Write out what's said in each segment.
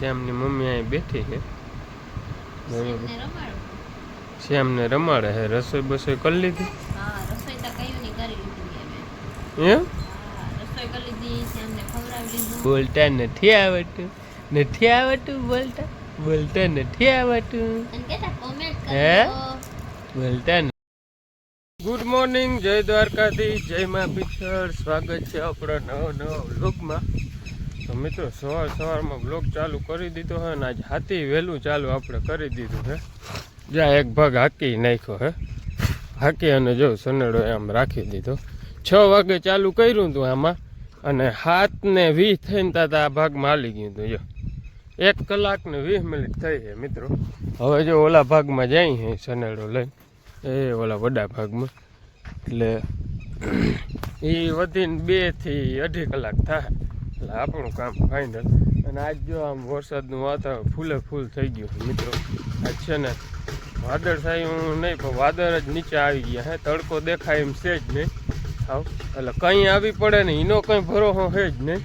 શ્યામની mummy અહીં બેઠી છે બરોબર શ્યામને રમાડે છે રસોઈ બસોઈ કરી લીધી એમ બોલતા નથી આવડતું બોલતા નથી આવડતું હે બોલતા ગુડ મોર્નિંગ જય દ્વારકાધીશ જય મા પીછળ સ્વાગત છે આપણા નવા વ્લોગમાં તો મિત્રો સવારમાં વ્લોગ ચાલુ કરી દીધો હે ને આજ હાથી વહેલું ચાલુ આપણે કરી દીધું હે જ્યાં એક ભાગ હાકી નાખ્યો હે હાકી અને જો સનેડો આમ રાખી દીધો 6 વાગે ચાલુ કર્યું હતું આમાં અને 7:20 થઈને તા આ ભાગમાં હાલી ગયું હતું જો 1 કલાક ને 20 મિનિટ થઈ છે મિત્રો હવે જો ઓલા ભાગમાં જાય છે સનેડો લઈને એ ઓલા વડા ભાગમાં એટલે એ વધીને 2 થી 2.5 કલાક થાય એટલે આપણું કામ ફાઇનલ અને આજ જો આમ વરસાદનું વાતાવરણ ફૂલે ફૂલ થઈ ગયું મિત્રો આજ છે ને વાદળ છાયું નહીં પણ વાદળ જ નીચે આવી ગયા હે તડકો દેખાય એમ છે જ નહીં આવ એટલે કંઈ આવી પડે ને એનો કંઈ ભરોસો છે જ નહીં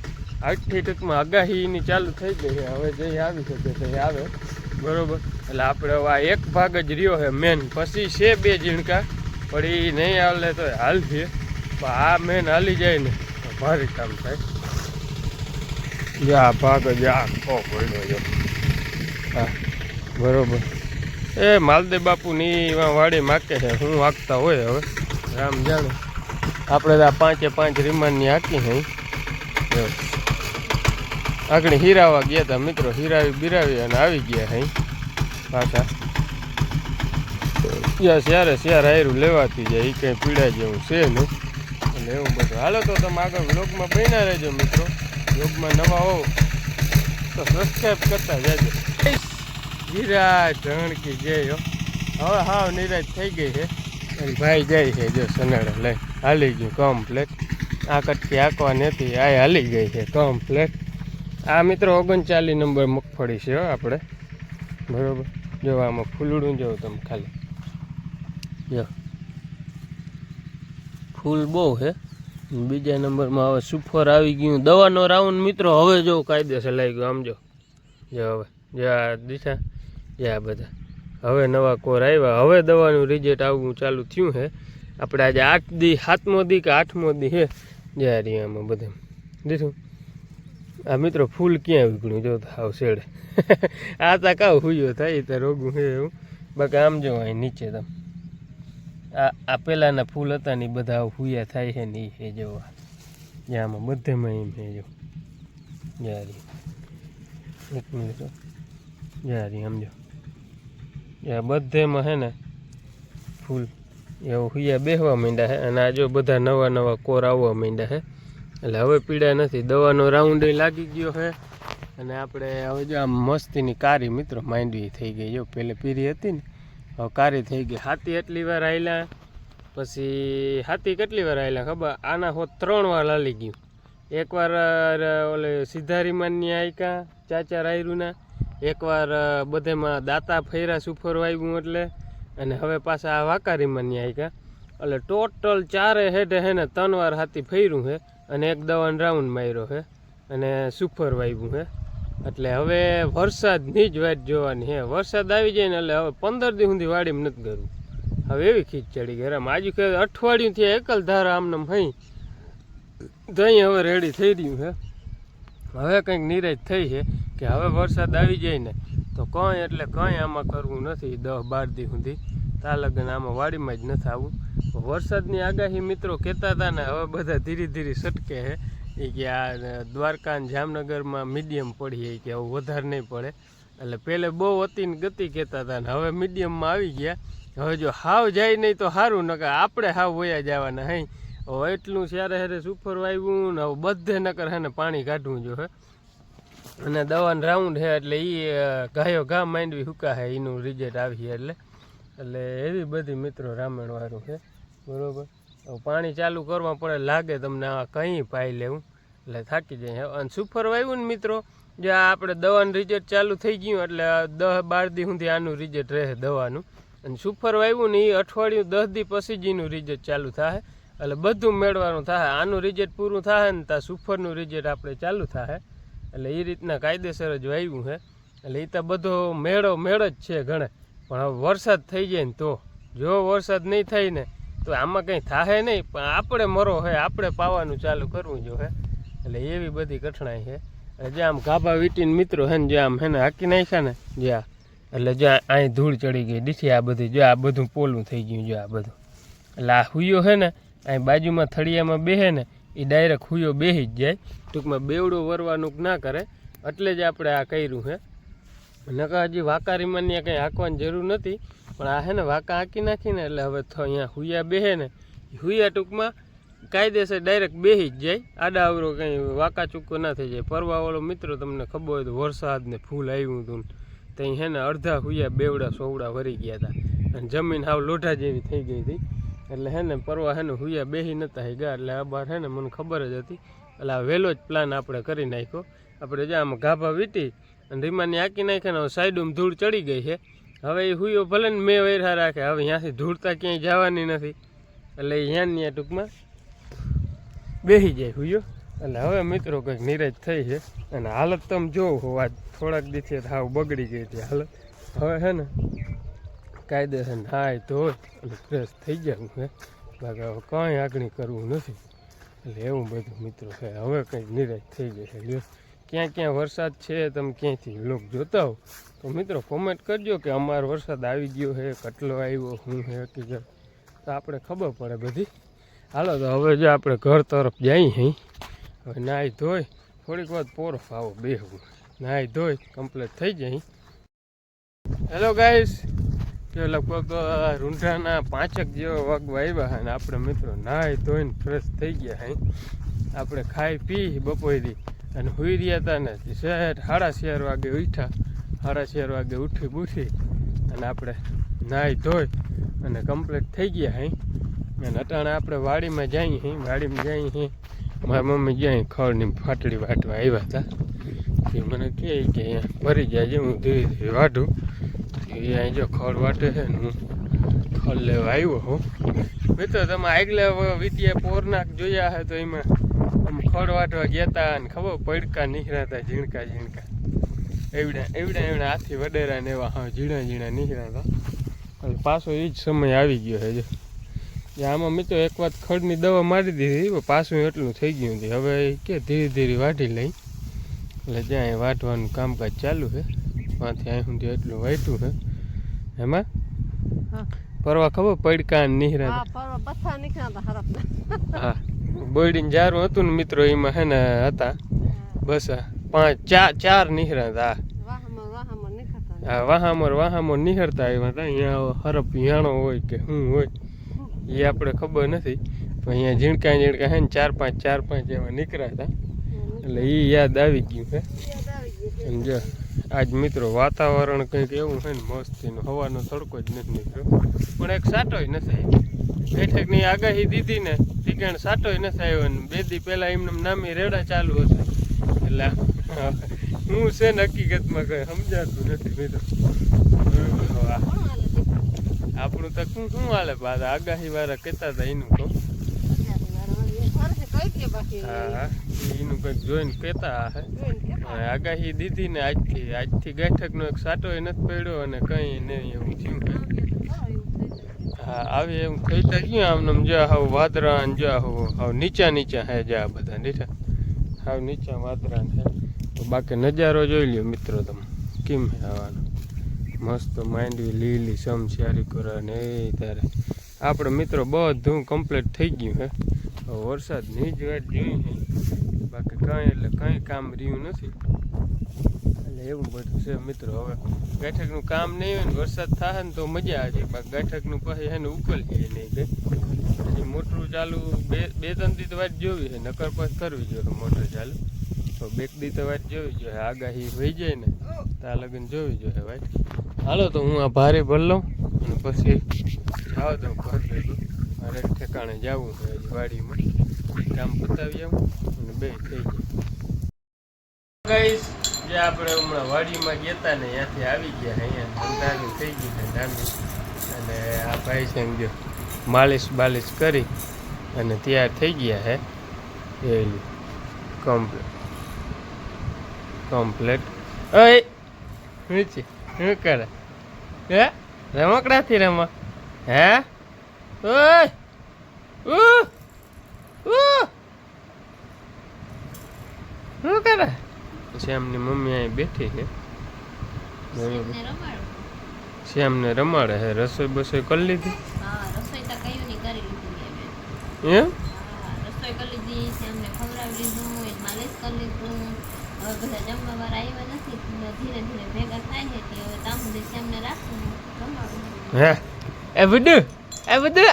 આજથી ટૂંકમાં આગાહી એની ચાલુ થઈ ગઈ છે હવે જે આવી શકે તે આવે બરાબર એટલે આપણે હવે આ એક ભાગ જ રહ્યો છે મેન પછી છે 2 ઝીણકા પણ એ નહીં હાલે તો હાલશે પણ આ મેન હાલી જાય ને ભારે કામ થાય આ ભાગ જ આખો પડ્યો જો હા બરાબર એ માલદેવ બાપુની વાડી માકે છે હું હાંકતા હોય હવે રામ જાણે આપણે તો આ 5 રીમાનની હાકી છે આગળ હીરાવા ગયા હતા મિત્રો હીરાવી બિરાવી અને આવી ગયા છે પાછા ત્યારે શેર હાયરું લેવાતી જાય એ કંઈ પીડા જેવું છે નહીં એટલે એવું બધું હાલો તો તમે આગળ વ્લોગમાં બન્યા રહેજો મિત્રો વ્લોગમાં નવા હો તો સબસ્ક્રાઈબ કરતા જાજો નિરાજ ધણકી જયો હવે હાવ નિરાજ થઈ ગઈ છે અને ભાઈ જાય છે જો સનેડો લઈ હાલી ગયું કમ્પ્લેટ આ કટકી હાંકવા નથી આ હાલી ગઈ છે કમ્પ્લેટ આ મિત્રો 39 નંબર મગફળી છે આપણે બરાબર જો આમાં ફૂલડું જોઉં તમે ખાલી જો ફૂલ બહુ છે બીજા નંબરમાં હવે સુફર આવી ગયું દવાનો રાઉન્ડ મિત્રો હવે જો કાયદેસર લાગી ગયો આમ જો હવે જે આ દિશા જે આ બધા હવે નવા કોર આવ્યા હવે દવાનું રિઝલ્ટ આવવું ચાલુ થયું છે આપણે આજે 8 દી 7મો દી કે 8મો દી છે જ્યારે આમાં બધા દીધું આ મિત્રો ફૂલ ક્યાં વીકણું જો હાવ શેડે આ તા કાવ હુયો થાય તો રોગું છે એવું બાકી આમ જો અહીં નીચે તમે આ પહેલાંના ફૂલ હતા ને એ બધા હુયા થાય છે ને એ જોવા આમાં બધેમાં એમ છે જો જારી 1 મિનિટ જારી સમજો બધેમાં છે ને ફૂલ એવું હુયા બેસવા માંડ્યા છે અને આ જો બધા નવા કોર આવવા માંડ્યા છે એટલે હવે પીડા નથી દવાનો રાઉન્ડ લાગી ગયો છે અને આપણે હવે જો આમ મસ્તીની કારી મિત્રો માંડવી થઈ ગઈ જો પહેલે પીરી હતી ને હવે કારી થઈ ગઈ હાથી એટલી વાર આવેલા પછી હાથી કેટલી વાર આવેલા ખબર આના હોત 3 વાર હાલી ગયું એકવાર ઓલે સિદ્ધારીમાનની આયકા ચાચા રાયરુના એકવાર બધેમાં દાતા ફેરા સુફર વાવ્યું એટલે અને હવે પાછા આ વાકારીમાનની આયકા એટલે ટોટલ 4 હેડે હે ને 3 વાર હાથી ફેર્યું છે અને એક દવાનો રાઉન્ડ માર્યો છે અને સુફર વાવ્યું છે એટલે હવે વરસાદની જ વાત જોવાની છે વરસાદ આવી જાય ને એટલે હવે 15 દી સુધી વાડીમાં નથી કરવું હવે એવી ખીચ ચડી ગઈ આમ આજુ કે અઠવાડિયું થી એકલ ધારા આમનામ હઈ તો અહીં હવે રેડી થઈ રહ્યું છે હવે કંઈક નિરાશ થઈ છે કે હવે વરસાદ આવી જાય ને તો કંઈ એટલે કંઈ આમાં કરવું નથી 10-12 દી સુધી તા લગન આમાં વાડીમાં જ નથી આવવું વરસાદની આગાહી મિત્રો કહેતા હતા ને હવે બધા ધીરે ધીરે સટકે છે એ કે આ દ્વારકા અને જામનગરમાં મીડિયમ પડી કે હવે વધારે નહીં પડે એટલે પહેલે બહુ અતિને ગતિ કહેતા હતા ને હવે મીડિયમમાં આવી ગયા હવે જો હાવ જાય નહીં તો સારું નકર આપણે હાવ વયા જવાના હઈ હવે એટલું સારે સુફર વાવ્યું ને હવે બધે નકર હે ને પાણી કાઢવું જો હે અને દવાનો રાઉન્ડ છે એટલે એ ગાયો ઘા માંડવી હુકા છે એનું રિઝલ્ટ આવી એટલે એવી બધી મિત્રો રામાયણ વાળું છે બરાબર પાણી ચાલુ કરવા પડે લાગે તમને આ કંઈ પાઈ લેવું એટલે થાકી જાય અને સુફર વાવ્યું ને મિત્રો જે આપણે દવાનું રિઝલ્ટ ચાલુ થઈ ગયું એટલે 10-12 દી સુધી આનું રિઝલ્ટ રહે દવાનું અને સુફર વાવ્યું ને એ અઠવાડિયું 10 દી પછી જ એનું રિઝલ્ટ ચાલુ થાય એટલે બધું મેળવાનું થાય આનું રિઝલ્ટ પૂરું થાય ને ત્યાં સુફરનું રિઝલ્ટ આપણે ચાલુ થાય એટલે એ રીતના કાયદેસર જ વાવ્યું છે એટલે એ તો બધો મેળ જ છે ઘણે. પણ હવે વરસાદ થઈ જાય ને તો, જો વરસાદ નહીં થાય ને તો આમાં કંઈ થાય નહીં. પણ આપણે મરો હે, આપણે પાવાનું ચાલુ કરવું જો હે. એટલે એવી બધી કઠણાઈ છે. જે આમ ગાભા વીટીને મિત્રો હે ને જે આમ હે ને હાકી નાખ્યા ને જ્યાં, એટલે જો અહીં ધૂળ ચડી ગઈ દીઠી આ બધી, જો આ બધું પોલું થઈ ગયું જો આ બધું. એટલે આ હુયો છે ને અહીં બાજુમાં થળિયામાં બેહે ને એ ડાયરેક્ટ હુયો બેસી જ જાય. ટૂંકમાં બેવડું વરવાનું ના કરે એટલે જ આપણે આ કર્યું છે. નકર હજી વાકારીમાં ત્યાં કંઈ હાંકવાની જરૂર નથી. પણ આ છે ને વાંકા હાંકી નાખીને એટલે હવે અહીંયા હુયા બેહે ને હુયા ટૂંકમાં કાયદેસર ડાયરેક્ટ બેસી જ જાય. આડા અવરો કંઈ વાંકા ચૂકો ના થઈ જાય. પરવાવાળો મિત્રો તમને ખબર હોય તો વરસાદ ને ફૂલ આવ્યું હતું ત્યાં છે ને અડધા હુયા બેવડા સોવડા વરી ગયા હતા અને જમીન હાવ લોઢા જેવી થઈ ગઈ હતી. એટલે હે ને પરવા હે ને હુયા બેસી નતા ગયા. એટલે આ બાર હે ને મને ખબર જ હતી. એટલે આ વહેલો જ પ્લાન આપણે કરી નાખ્યો. આપણે જ્યાં આમાં ગાભા વીટી અને રીમાની હાંકી નાખે ને સાઈડમાં ધૂળ ચડી ગઈ છે. હવે એ હુયો ભલે ને મેં વેરહા રાખે, હવે ત્યાંથી ધૂળતા ક્યાંય જવાની નથી. એટલે એ ત્યાં ટૂંકમાં બેસી જાય હુયો. એટલે હવે મિત્રો કંઈક નિરાશ થઈ છે. અને હાલત તમે જોવો હો, આજ થોડાક દિવસે હાવ બગડી ગઈ હતી હાલત. હવે છે ને કાયદેસર નાય ધોય એટલે ફ્રેશ થઈ જાય હે. બાકી હવે કંઈ આગળ કરવું નથી. એટલે એવું બધું મિત્રો છે. હવે કંઈક નિરાશ થઈ જશે. લ્યો ક્યાં ક્યાં વરસાદ છે, તમે ક્યાંયથી લોક જોતા હો તો મિત્રો કોમેન્ટ કરજો કે અમારો વરસાદ આવી ગયો છે, કેટલો આવ્યો, શું છે હકીકત, તો આપણે ખબર પડે બધી. હાલો તો હવે જો આપણે ઘર તરફ જઈએ અહીં. હવે નાહી ધોઈ થોડીક વાર પોરફ આવો બેહવું, નાહી ધોઈ કમ્પ્લીટ થઈ જાય. હેલો ગાઈસ, કે લગભગ રૂંઢાના 5 જેવા વાગવા આવ્યા અને આપણે મિત્રો નાહી ધોઈને ફ્રેશ થઈ ગયા. અહીં આપણે ખાઈ પી બપોરી અને હુઈ રહ્યા હતા ને શહેર 4:30 વાગે ઉઠ્યા. 4:30 વાગે ઉઠી બૂઠી અને આપણે નાહી ધોઈ અને કમ્પ્લીટ થઈ ગયા. અહીં અને અટાણે આપણે વાડીમાં જઈએ. વાડીમાં જઈએ મારી મમ્મી જ્યાં ખડની ફાટડી વાટવા આવ્યા હતા. એ મને કહે કે અહીંયા ભરી જાય છે, હું ધીરે ધીરે વાઢું. એ અહીં જો ખડ વાટે છે ને હું ખડ લેવા આવ્યો હું. મિત્રો તમે આગલા વિદ્યા પોરનાક જોયા છે તો એમાં આમ ખડ વાટવા ગયા હતા અને ખબર પડકા નીકળ્યા ઝીણકા ઝીણકા એવડા હાથી વડેરા ને એવા હા ઝીણા નીકળ્યા હતા. એટલે પાછો એ જ સમય આવી ગયો છે. જો આમાં મિત્રો એક વાત ખડની દવા મારી દીધી, પાછું એટલું થઈ ગયું હતું. હવે કે ધીરે ધીરે વાઢી લઈ. એટલે જ્યાં વાઢવાનું કામકાજ ચાલુ છે. ત્યાંથી અહીં સુધી એટલું વાઢ્યું છે. એમાં પરવા ખબર પડકા નીકળ્યા હા બોયડીને જારું હતું ને મિત્રો એમાં હે ને હતા બસ 4 નીકળ્યા હતા. હા વાહામોર નીકળતા આવ્યા હતા. અહીંયા હરપ યાણો હોય કે શું હોય એ આપણે ખબર નથી. પણ અહીંયા ઝીણકા હે ને 4-5 એવા નીકળ્યા હતા. એટલે એ યાદ આવી ગયું છે. જો આજ મિત્રો વાતાવરણ કંઈક એવું છે ને મસ્તીનું, હવાનો તડકો જ નથી નીકળ્યો પણ એક સાટોય નથી આવ્યો. બેઠકની આગાહી દીધી ને ઠીકાણ સાટોય નથી આવ્યો ને 2 દી પહેલા એમને નામી રેડા ચાલુ હતા. એટલે હું છે ને હકીકતમાં કંઈ સમજાતું નથી મિત્રો. આપણું તો શું હાલે પાછા આગાહી વાળા કહેતા હતા એનું કહું. હા એનું કંઈક જોઈને કહેતા હે. આગાહી દીધી ને આજથી ગાંઠકનો એક સાટો નથી પડ્યો અને કંઈ નહીં એવું થયું. હા આવી એવું કહેતા ગયું આમને જો હાવ વાદરા ને જો હાવ નીચા હે જા બધા નીચા હાવ નીચા વાદરા છે. તો બાકી નજારો જોઈ લ્યો મિત્રો તમે કેમ હે આવવાનો મસ્ત માંડવી લીલી સમસ્યારી કરે ને એ ત્યારે આપણે મિત્રો બધું કમ્પ્લીટ થઈ ગયું હે. વરસાદની જ વાત જોઈ છે, બાકી કાંઈ એટલે કંઈ કામ રહ્યું નથી. એટલે એવું બધું છે મિત્રો. હવે ગાંઠકનું કામ નહીં હોય ને વરસાદ થાય ને તો મજા આવે છે. બાકી ગાંઠકનું પછી એને ઉકલીએ નહીં કંઈ. પછી મોટરું ચાલુ 2-3 દી તો વાત જોવી છે, નકર પછી કરવી જોઈએ મોટર ચાલુ. તો 2 દી તો વાત જોવી જોઈએ. આગાહી હોઈ જાય ને ત્યાં લગન જોવી જોઈએ વાત. હાલો તો હું આ ભારે ભરી લઉં અને પછી જાવ દઉં ઘર ભેગું. મારે ઠેકાણે જવું છે વાડીમાં, કામ પતાવી આવું અને 2 થઈ જાય. ગાઈસ જે આપણે હમણાં વાડીમાં ગયા હતા ને ત્યાંથી આવી ગયા. અહીંયા અંધારું થઈ ગયું છે લાંબી. અને આ ભાઈ છે જો માલિશ બાલિશ કરી અને તૈયાર થઈ ગયા હે. એ કમ્પ્લેટ ઊંચી શું કરે હે રમકડાથી રમો હે ઓય શું કરે શ્યામની મમ્મી અહીં બેઠી છે શ્યામને રમાડે હે રસોઈ બસોઈ કરી લીધી એમ રસોઈ કરી લીધી શ્યામને ખવડાવી લીધું એ માલિશ કરી લીધું હવે બધા જમવા વાળા આવ્યા નથી ધીરે ધીરે ભેગા થાય છે કે હવે ત્યાં સુધી શ્યામને રાખવું રમાડવું હે એ બુડુ એ બુડુ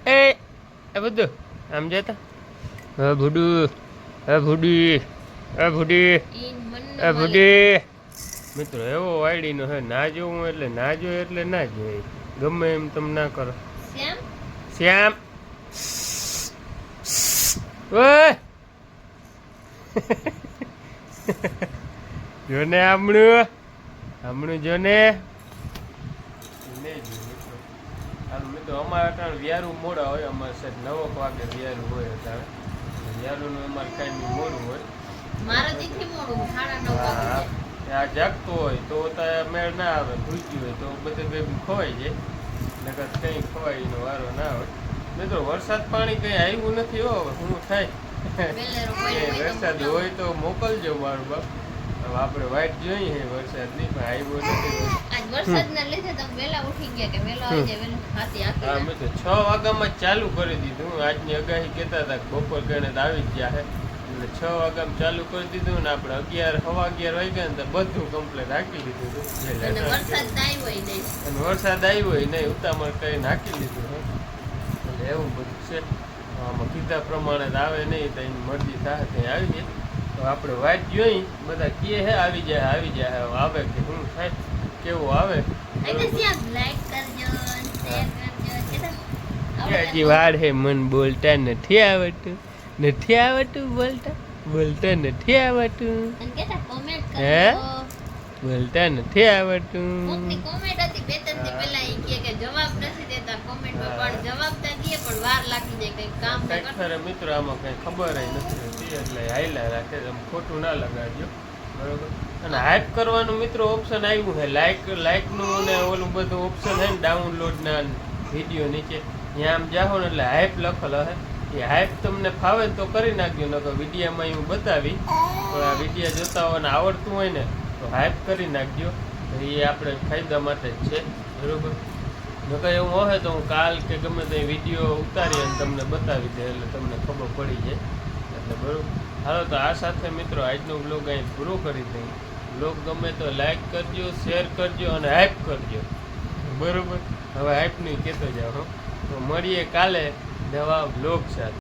એ બુડુ આમ જતા હે બુડુ હે ભુડી એ ભુડી એ ભુડી મિત્રો એવો વાયડીનો હે ના જોવું એટલે ના જોઈએ એટલે ના જોઈએ ગમે એમ તમે ના કરો શ્યામ ઓય જોને હમણું જોને મિત્રો અમારે અટાણ વ્યારું મોડા હોય અમારે સાહેબ 9 વાગે વ્યારું હોય અટાણે વ્યારુંનું અમારે કાંઈ મોડું હોય આ જાગતો હોય તો મેળ ના આવે ભૂજી હોય તો બધે ભેગું ખવાઈ જાય નકર કંઈ ખવાઈનો વારો ના હોય મિત્રો વરસાદ પાણી કંઈ આવ્યું નથી હો શું થાય વરસાદ હોય તો મોકલજો મારું બાપ હવે આપણે વાઇટ જોઈએ વરસાદ નહીં પણ આવ્યો નથી હા મિત્રો 6 વાગ્યામાં ચાલુ કરી દીધું આજની અગાહી કહેતા હતા બપોર ગણે આવી જ ગયા એટલે 6 વાગ્યામાં ચાલુ કરી દીધું ને આપણે 11 સવા 11 વાગ્યા ને તો બધું કમ્પ્લીટ રાખી લીધું હતું અને વરસાદ આવ્યો હોય નહીં ઉતામળ કરી નાખી લીધું એટલે એવું બધું છે આમાં કીધા પ્રમાણે આવે નહીં તો એની મરજી થાય ત્યાં આવી જાય તો આપણે વાઇટ જોઈ બધા કહે હે આવી જાય આવે કે શું થાય કેવું આવે હજી વાર હે મન બોલતા નથી આવડતું બોલતા નથી આવડતું હે બોલતા નથી આવડતું મિત્રો આમાં કઈ ખબર નથી હોતી એટલે હાઈલા રાખે ખોટું ના લગાડજો બરોબર અને હાઈપ કરવાનું મિત્રો ઓપ્શન આવ્યું છે લાઈક નું ને ઓલું બધું ઓપ્શન છે ને ડાઉનલોડ ના વિડીયો નીચે ત્યાં આમ જાઓ ને એટલે હાઈપ લખેલો હે એ હાઈપ તમને ફાવે તો કરી નાખજો નકર વિડીયામાં હું બતાવી પણ આ વિડીયા જોતા હોય ને આવડતું હોય ને તો હાઈપ કરી નાખજો એ આપણે ફાયદા માટે જ છે બરોબર નકર એવું હોય તો હું કાલ કે ગમે તે વિડીયો ઉતારી અને તમને બતાવી દે એટલે તમને ખબર પડી જાય એટલે બરોબર હાલો તો આ સાથે મિત્રો આજનો બ્લોગ અહીં પૂરો કરી દઈએ બ્લોગ ગમે તો લાઈક કરજો શેર કરજો અને હાઈપ કરજો બરોબર હવે હાઈપ નહીં કહેતો જાઓ તો મળીએ કાલે નવા બ્લોગ સાથે